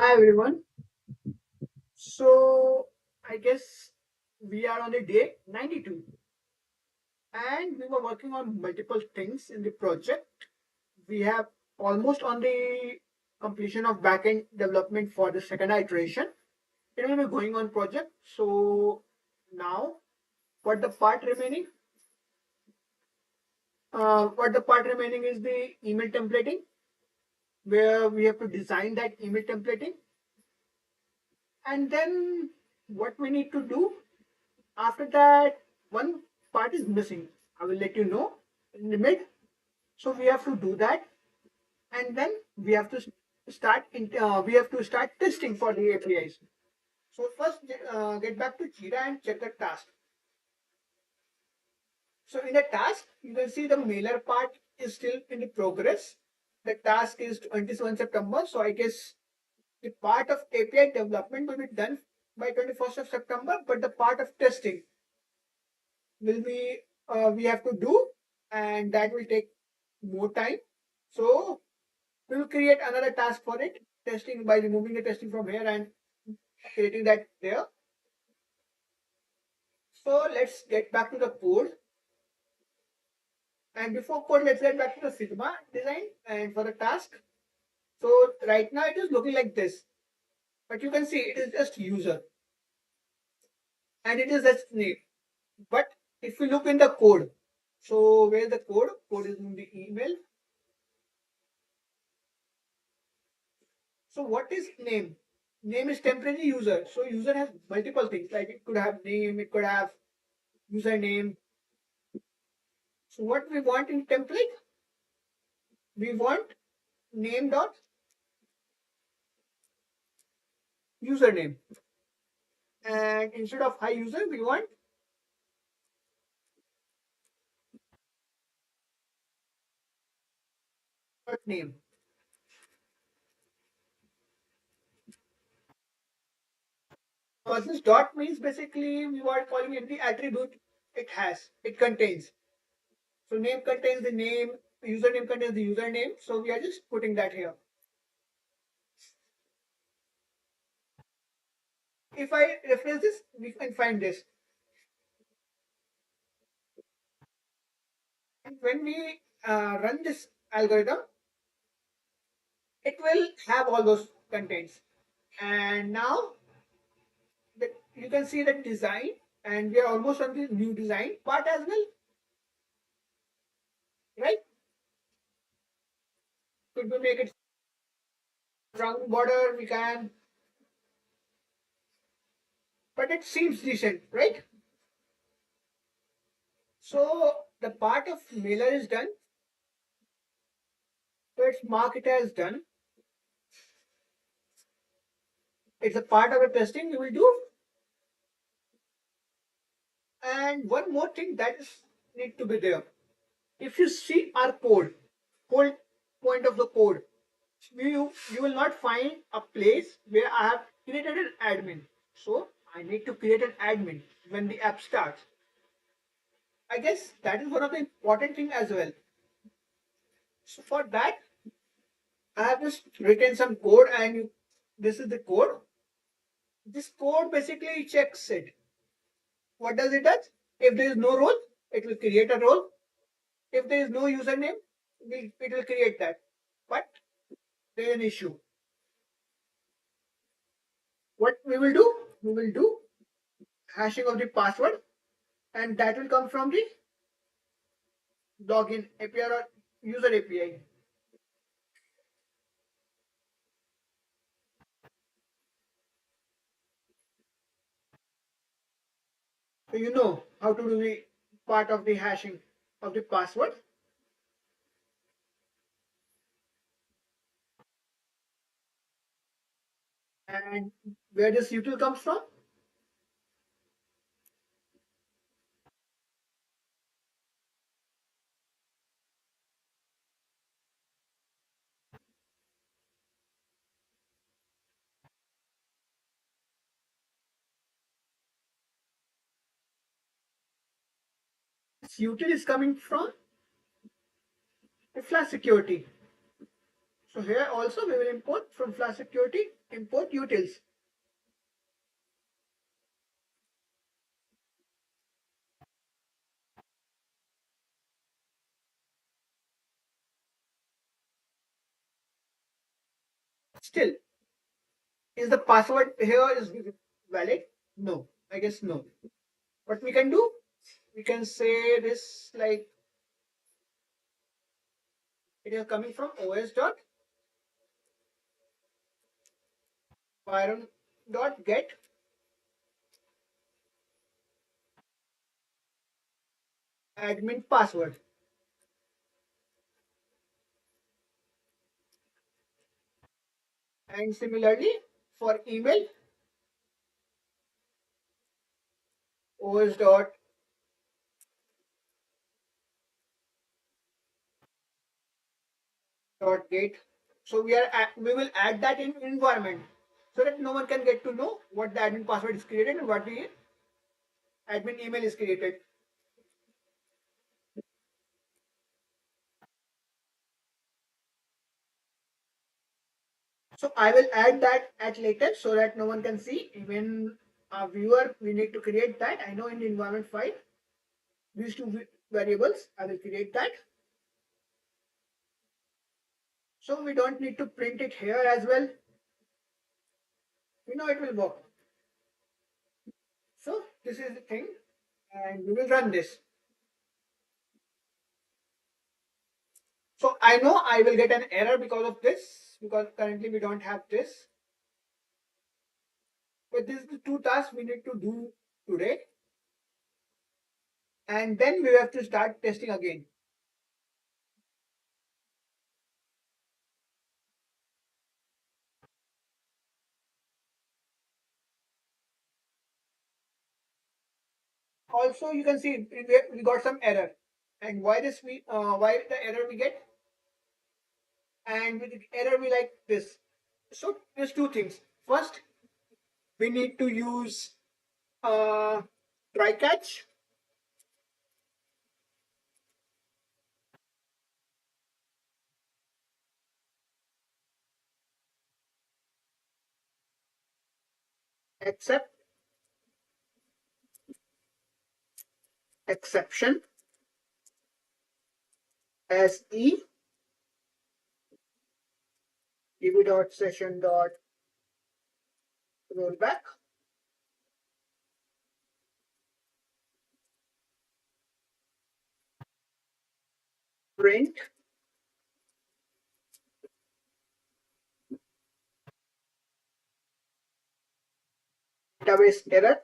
Hi everyone. So I guess we are on the day 92 and we were working on multiple things in the project. We have almost on the completion of backend development for the second iteration. It will be going on project. So now what the part remaining? What the part remaining is the email templating where we have to design that email templating, and then what we need to do after that, one part is missing. I will let you know in the mid. So we have to do that, and then we have to start testing for the APIs. So first, get back to Jira and check the task. So in the task, you can see the mailer part is still in the progress. The task is 27 September. So I guess the part of API development will be done by 21st of September, but the part of testing will be we have to do, and that will take more time. So we will create another task for it, testing by removing the testing from here and creating that there. So let's get back to the code. And before code, let's get back to the Sigma design and for the task. So right now it is looking like this, but you can see it is just user and it is just name. But if we look in the code, so where the code? Code is in the email. So what is name? Name is temporary user. So user has multiple things, like it could have name, it could have username. So what we want in template? We want name dot username. And instead of hi user, we want dot name. This dot means basically we are calling it the attribute it contains. So name contains the name, username contains the username. So we are just putting that here. If I reference this, we can find this. And when we run this algorithm, it will have all those contents. And now you can see the design, and we are almost on the new design part as well, right? Could we make it round border? We can, but it seems decent, right? So the part of mailer is done. So it's mark it as done. It's a part of the testing we will do. And one more thing that is need to be there. If you see our code, whole point of the code, you will not find a place where I have created an admin. So I need to create an admin when the app starts. I guess that is one of the important thing as well. So for that, I have just written some code, and this is the code. This code basically checks it. What does it does? If there is no role, it will create a role. If there is no username, it will create that. But there is an issue. What we will do? We will do hashing of the password, and that will come from the login API or user API. So you know how to do the part of the hashing of the password. And where this util comes from? This util is coming from the Flask security. So here also we will import from Flask security import utils. Still, is the password here is valid? No, I guess no. What we can do? We can say this like it is coming from os dot byron dot get admin password. And similarly for email, os dot dot get. So we will add that in environment so that no one can get to know what the admin password is created and what the admin email is created. So I will add that at later so that no one can see. Even a viewer, we need to create that. I know in the environment file, these two variables, I will create that. So we don't need to print it here as well. We know it will work. So this is the thing, and we will run this. So I know I will get an error because of this, because currently we don't have this. But these are the two tasks we need to do today. And then we have to start testing again. Also, you can see we got some error. And why the error we get? And with the error we like this. So there's two things. First, we need to use try catch, except, exception as e db.session.rollback print database error.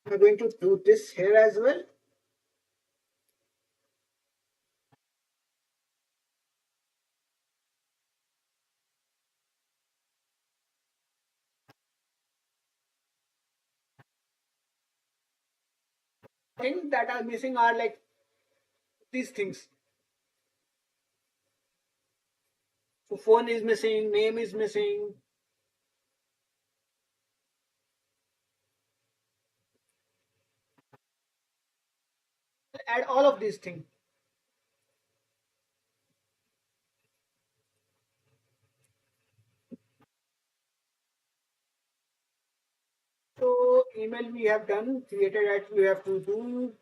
We're going to do this here as well. Things that are missing are like these things. So phone is missing, name is missing. Add all of these things. So email we have done, created that we have to do.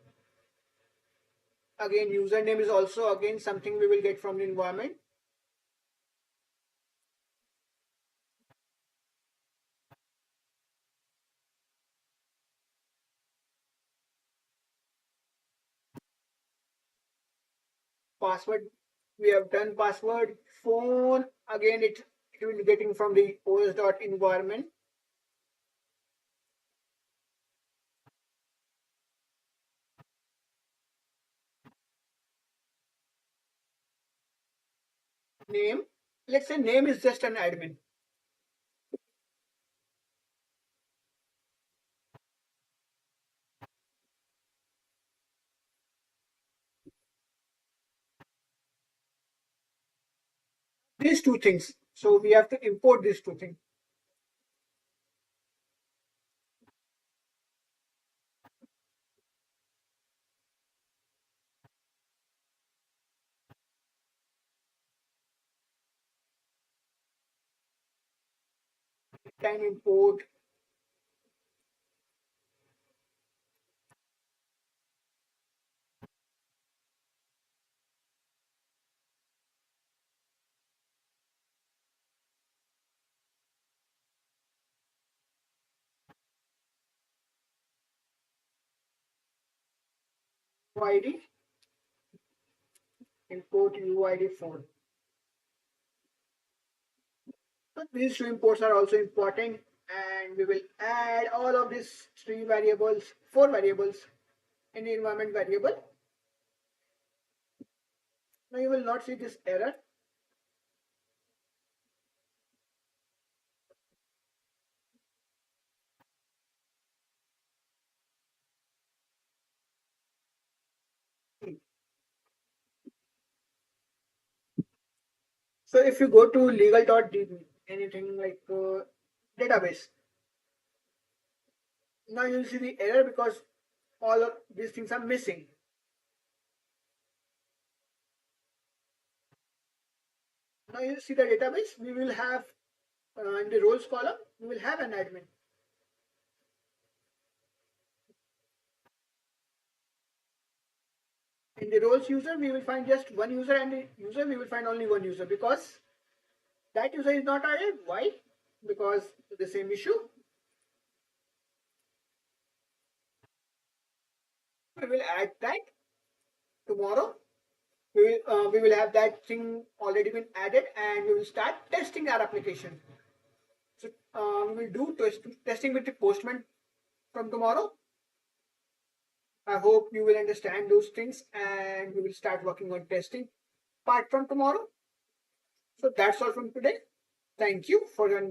Again, username is also again something we will get from the environment. Password we have done password. Phone again it will be getting from the os.environment. Name, let's say name is just an admin. These two things. So we have to import these two things. time import. UID, import UID phone. So these two imports are also important, and we will add all of these four variables in the environment variable. Now you will not see this error. So if you go to legal.db, anything like database, now you'll see the error because all of these things are missing. Now you see the database, we will have in the roles column, we will have an admin. In the roles user, we will find just one user, and the user, we will find only one user because that user is not added. Why? Because the same issue. We will add that tomorrow. We will have that thing already been added, and we will start testing our application. So we will do testing with the Postman from tomorrow. I hope you will understand those things, and we will start working on testing part from tomorrow. So that's all from today. Thank you for your